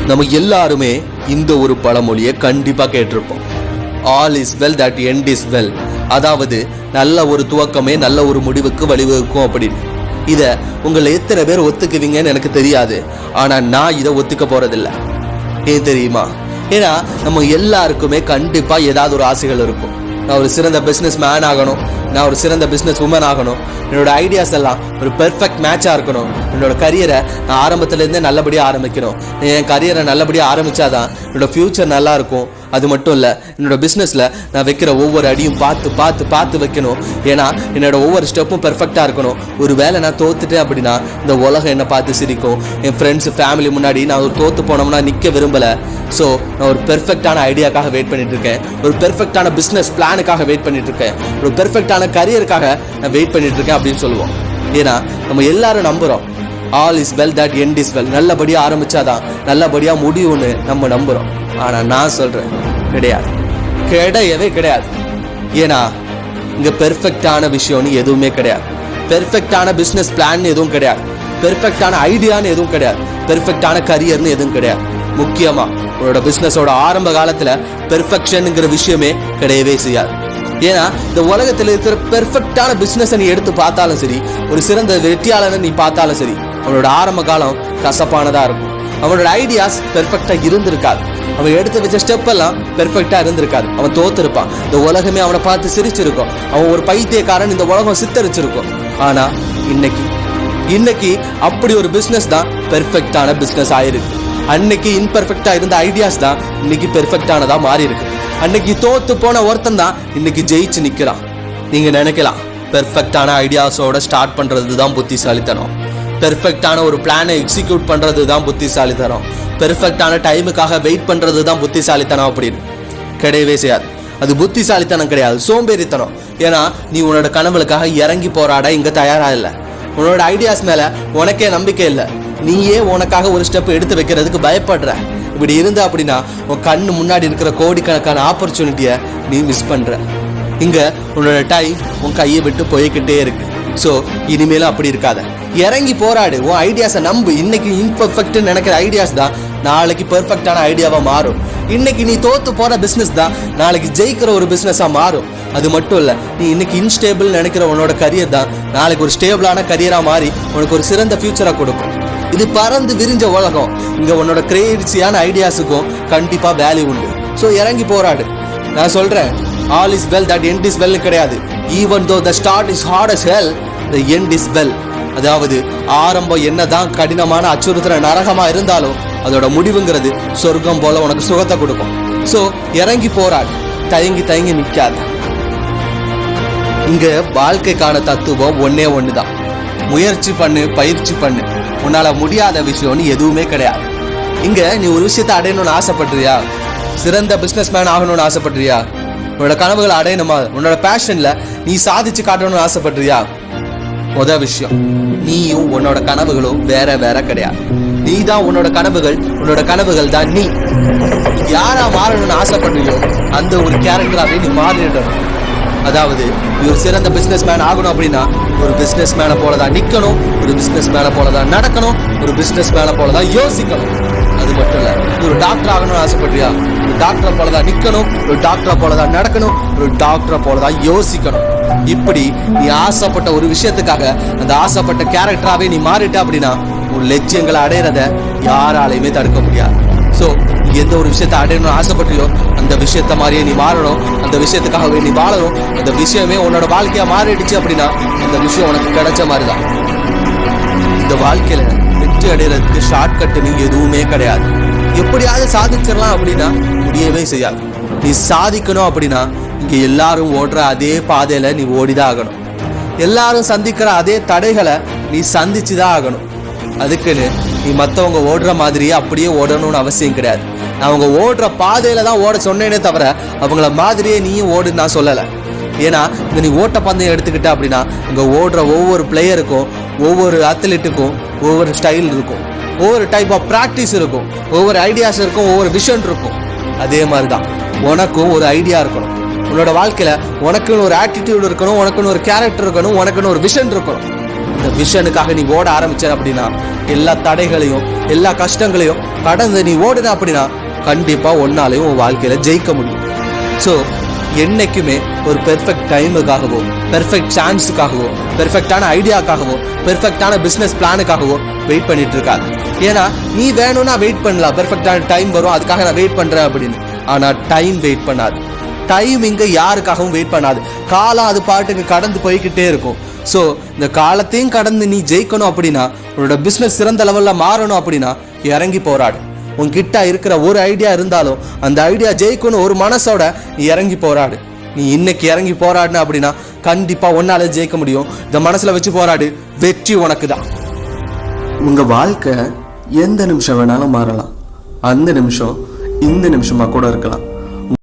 நம்ம எல்லாருமே இந்த ஒரு பழமொழியை கண்டிப்பா கேட்டிருப்போம். All is well that end is well. அதாவது நல்ல ஒரு துவக்கமே நல்ல ஒரு முடிவுக்கு வழிவகுக்கும் அப்படின்னு. இதை உங்களை எத்தனை பேர் ஒத்துக்குவீங்கன்னு எனக்கு தெரியாது. ஆனா நான் இதை ஒத்துக்க போறதில்லை. ஏன் தெரியுமா? ஏன்னா நம்ம எல்லாருக்குமே கண்டிப்பா ஏதாவது ஒரு ஆசைகள் இருக்கும். நான் ஒரு சிறந்த பிஸ்னஸ் மேன் ஆகணும், நான் ஒரு சிறந்த பிஸ்னஸ் உமன் ஆகணும், என்னோட ஐடியாஸ் எல்லாம் ஒரு பெர்ஃபெக்ட் மேட்சாக இருக்கணும், என்னோட கரியரை நான் ஆரம்பத்துலேருந்தே நல்லபடியாக ஆரம்பிக்கணும், என் கரியரை நல்லபடியாக ஆரம்பித்தாதான் என்னோட ஃப்யூச்சர் நல்லா இருக்கும். அது மட்டும் இல்லை, என்னோட பிஸ்னஸில் நான் வைக்கிற ஒவ்வொரு அடியும் பார்த்து பார்த்து பார்த்து வைக்கணும். ஏன்னா என்னோட ஒவ்வொரு ஸ்டெப்பும் பெர்ஃபெக்டாக இருக்கணும். ஒரு வேளை நான் தோத்துட்டேன் அப்படின்னா இந்த உலகம் என்னை பார்த்து சிரிக்கும். என் ஃப்ரெண்ட்ஸ் ஃபேமிலி முன்னாடி நான் ஒரு தோற்று போனோம்னா நிற்க விரும்பலை. ஸோ நான் ஒரு பெர்ஃபெக்டான ஐடியாக்காக வெயிட் பண்ணிட்டு இருக்கேன், ஒரு பெர்ஃபெக்டான பிஸ்னஸ் பிளானுக்காக வெயிட் பண்ணிட்டு இருக்கேன், ஒரு பெர்ஃபெக்டான கரியருக்காக நான் வெயிட் பண்ணிட்டு இருக்கேன் அப்படின்னு சொல்லுவோம். ஏன்னா நம்ம எல்லாரும் நம்புகிறோம் all is well that end is well. நல்லபடியாக ஆரம்பிச்சாதான் நல்லபடியாக முடியும்னு நம்ம நம்புகிறோம். ஆனால் நான் சொல்கிறேன் கிடையாது, கிடையவே கிடையாது. ஏன்னா இங்கே பெர்ஃபெக்டான விஷயம்னு எதுவுமே கிடையாது, பெர்ஃபெக்டான பிஸ்னஸ் பிளான் எதுவும் கிடையாது, பெர்ஃபெக்டான ஐடியான்னு எதுவும் கிடையாது, பெர்ஃபெக்டான கரியர்னு எதுவும் கிடையாது. முக்கியமாக உன்னோட பிஸ்னஸோட ஆரம்ப காலத்தில் பெர்ஃபெக்ஷனுங்கிற விஷயமே கிடையவே செய்யாது. ஏன்னா இந்த உலகத்தில் இருக்கிற பெர்ஃபெக்டான பிஸ்னஸை நீ எடுத்து பார்த்தாலும் சரி, ஒரு சிறந்த வெற்றியாளனை நீ பார்த்தாலும் சரி, அவனோட ஆரம்ப காலம் கசப்பானதாக இருக்கும். அவனோட ஐடியாஸ் பெர்ஃபெக்டாக இருந்திருக்காது, அவன் எடுத்து வச்ச ஸ்டெப் எல்லாம் பெர்ஃபெக்டாக இருந்திருக்காது. அவன் தோத்துருப்பான், இந்த உலகமே அவனை பார்த்து சிரிச்சிருக்கும், அவன் ஒரு பைத்தியக்காரன் இந்த உலகம் சித்தரிச்சிருக்கும். ஆனால் இன்னைக்கு அப்படி ஒரு பிஸ்னஸ் தான் பெர்ஃபெக்டான பிஸ்னஸ் ஆயிருக்கு. அன்னைக்கு இன்பெர்ஃபெக்டா இருந்த ஐடியாஸ் தான் இன்னைக்கு பெர்ஃபெக்டானதா மாறி இருக்கு. அன்னைக்கு தோத்து போன ஒருத்தன் தான் இன்னைக்கு ஜெயிச்சு நிக்கிறான். நீங்க நினைக்கலாம் பெர்ஃபெக்டான ஐடியாஸோட ஸ்டார்ட் பண்றது தான் புத்திசாலித்தனம், பெர்ஃபெக்டான ஒரு பிளானை எக்ஸிக்யூட் பண்றது தான் புத்திசாலித்தனம், பெர்ஃபெக்டான டைமுக்காக வெயிட் பண்றது தான் புத்திசாலித்தனம் அப்படின்னு. கிடையவே செய்யாது. அது புத்திசாலித்தனம் கிடையாது, சோம்பேறித்தனம். ஏன்னா நீ உன்னோட கனவுகளுக்காக இறங்கி போராட இங்க தயாரா இல்லை. உன்னோட ஐடியாஸ் மேல உனக்கே நம்பிக்கை இல்லை, நீயே உனக்காக ஒரு ஸ்டெப் எடுத்து வைக்கிறதுக்கு பயப்படுற. இப்படி இருந்தா அப்படின்னா உன் கண்ணு முன்னாடி இருக்கிற கோடிக்கணக்கான ஆப்பர்ச்சுனிட்டியை நீ மிஸ் பண்ற. இங்க உன்னோட டைம் உன் கையை விட்டு போய்கிட்டே இருக்கு. ஸோ இனிமேலும் அப்படி இருக்காத, இறங்கி போராடு, உன் ஐடியாஸை நம்பு. இன்னைக்கு இன்பெர்ஃபெக்ட்னு நினைக்கிற ஐடியாஸ் தான் நாளைக்கு பெர்ஃபெக்டான ஐடியாவா மாறும். இன்னைக்கு நீ தோத்து போற பிசினஸ் தான் நாளைக்கு ஜெயிக்கிற ஒரு பிசினஸா மாறும். அது மட்டும் இல்ல, நீ இன்னைக்கு இன்ஸ்டேபிள் நினைக்கிற உன்னோட கரியர் தான் நாளைக்கு ஒரு ஸ்டேபிளான கரியரா மாறி உனக்கு ஒரு சிறந்த ஃபியூச்சரா கொடுக்கும். இது பறந்து விரிஞ்ச உலகம். இங்க உன்னோட கிரியேட்டிவான ஐடியாஸுக்கும் கண்டிப்பா வேல்யூ உண்டு. ஸோ இறங்கி போராடு. நான் சொல்றேன் all is well that end is well கிடையாது. Even though the start is hard as hell, the end is well. அதாவது ஆரம்பம் என்னதான் கடினமான அச்சுறுத்துற நரகமா இருந்தாலும் அதோட முடிவுங்கிறது சொர்க்கம் போல உனக்கு சுகத்தை கொடுக்கும். ஸோ இறங்கி போராடு, தயங்கி நிற்காத. இங்க வாழ்க்கைக்கான தத்துவம் ஒன்னே ஒண்ணுதான், முயற்சி பண்ணு, பயிற்சி பண்ணு. உன்னால முடியாத விஷயம்னு எதுவுமே கிடையாது. இங்க நீ ஒரு விஷயத்தை அடையணும்னு ஆசைப்படுறியா? சிறந்த பிசினஸ் மேன் ஆகணும்னு ஆசைப்படுறியா? உன்னோட கனவுகளை அடையணுமா? உன்னோட பேஷன்ல நீ சாதிச்சு காட்டணும்னு ஆசைப்படுறியா? முதல் விஷயம், நீயும் உன்னோட கனவுகளும் வேற வேற கிடையாது. நீ தான் உன்னோட கனவுகள் தான் நீ. யாரா மாறணும்னு ஆசைப்படுறியோ அந்த ஒரு கேரக்டராகவே நீ மாறிடணும். அதாவது நீ ஒரு சிறந்த பிசினஸ் மேன் ஆகணும் அப்படின்னா ஒரு பிசினஸ் மேனை போலதான் நிக்கணும், ஒரு பிசினஸ் மேனை போலதான் நடக்கணும், ஒரு பிசினஸ் மேனை போலதான் யோசிக்கணும். அது மட்டும் இல்ல, நீ ஒரு டாக்டர் ஆகணும்னு ஆசைப்படுறியா? ஒரு டாக்டரை போலதான் நிக்கணும், ஒரு டாக்டரை போலதான் நடக்கணும், ஒரு டாக்டரை போலதான் யோசிக்கணும். இப்படி நீ ஆசைப்பட்ட ஒரு விஷயத்துக்காக அந்த ஆசைப்பட்ட கேரக்டராகவே நீ மாறிட்ட அப்படின்னா உன் லட்சியங்களை அடையிறத யாராலையுமே தடுக்க முடியாது. ஸோ நீ எந்த ஒரு விஷயத்தை அடையணும்னு ஆசைப்பட்டியோ அந்த விஷயத்த மாதிரியே நீ மாறணும், அந்த விஷயத்துக்காகவே நீ வாழணும். அந்த விஷயமே உன்னோட வாழ்க்கையா மாறிடுச்சு அப்படின்னா அந்த விஷயம் உனக்கு கிடைச்ச மாதிரிதான். இந்த வாழ்க்கையில வெற்றி அடைகிறதுக்கு ஷார்ட்கட்டுன்னு எதுவுமே கிடையாது. எப்படியாவது சாதிச்சிடலாம் அப்படின்னா முடியவே செய்யாது. நீ சாதிக்கணும் அப்படின்னா இங்க எல்லாரும் ஓடுற அதே பாதையில நீ ஓடிதான் ஆகணும். எல்லாரும் சந்திக்கிற அதே தடைகளை நீ சந்திச்சுதான் ஆகணும். அதுக்குன்னு நீ மற்றவங்க ஓடுற மாதிரியே அப்படியே ஓடணும்னு அவசியம் கிடையாது. நான் அவங்க ஓடுற பாதையில தான் ஓட சொன்னேனே தவிர அவங்கள மாதிரியே நீயும் ஓடுன்னு நான் சொல்லலை. ஏன்னா இங்க நீ ஓட்ட பந்தயம் எடுத்துக்கிட்ட அப்படின்னா இங்க ஓடுற ஒவ்வொரு பிளேயருக்கும், ஒவ்வொரு அத்லெட்டுக்கும் ஒவ்வொரு ஸ்டைல் இருக்கும், ஒவ்வொரு டைப் ஆஃப் ப்ராக்டிஸ் இருக்கும், ஒவ்வொரு ஐடியாஸ் இருக்கும், ஒவ்வொரு விஷன் இருக்கும். அதே மாதிரிதான் உனக்கும் ஒரு ஐடியா இருக்கணும். உன்னோட வாழ்க்கையில உனக்குன்னு ஒரு ஆட்டிடியூட் இருக்கணும், உனக்குன்னு ஒரு கேரக்டர் இருக்கணும், உனக்குன்னு ஒரு விஷன் இருக்கணும். இந்த விஷனுக்காக நீ ஓட ஆரம்பிச்ச அப்படின்னா, எல்லா தடைகளையும் எல்லா கஷ்டங்களையும் கடந்து நீ ஓடுன அப்படின்னா கண்டிப்பா ஒன்னாலையும் உன் வாழ்க்கையில ஜெயிக்க முடியும். ஸோ என்னைக்குமே ஒரு பெர்ஃபெக்ட் டைமுக்காகவோ, பெர்ஃபெக்ட் சான்ஸுக்காகவோ, பெர்ஃபெக்டான ஐடியாக்காகவோ, பெர்ஃபெக்டான பிஸ்னஸ் பிளானுக்காகவோ வெயிட் பண்ணிட்டு இருக்காது. ஏன்னா நீ வேணும்னா வெயிட் பண்ணலாம், பெர்ஃபெக்டான டைம் வரும் அதுக்காக நான் வெயிட் பண்றேன் அப்படின்னு. ஆனா டைம் வெயிட் பண்ணாது. டைம் இங்க யாருக்காகவும் வெயிட் பண்ணாது. காலம் அது பாட்டுக்கு கடந்து போய்கிட்டே இருக்கும். ஸோ இந்த காலத்தையும் கடந்து நீ ஜெயிக்கணும் அப்படின்னா, உன்னோட பிஸ்னஸ் சிறந்த லெவலில் மாறணும் அப்படின்னா இறங்கி போராடு. உன்கிட்ட இருக்கிற ஒரு ஐடியா இருந்தாலும் அந்த ஐடியா ஜெயிக்கணும் ஒரு மனசோட நீ இறங்கி போராடு. நீ இன்னைக்கு இறங்கி போராடின அப்படின்னா கண்டிப்பா ஒன்னால ஜெயிக்க முடியும். இந்த மனசுல வச்சு போராடு, வெற்றி உனக்கு தான். உங்க வாழ்க்கை எந்த நிமிஷம் வேணாலும் மாறலாம். அந்த நிமிஷம் இந்த நிமிஷமா கூட இருக்கலாம்.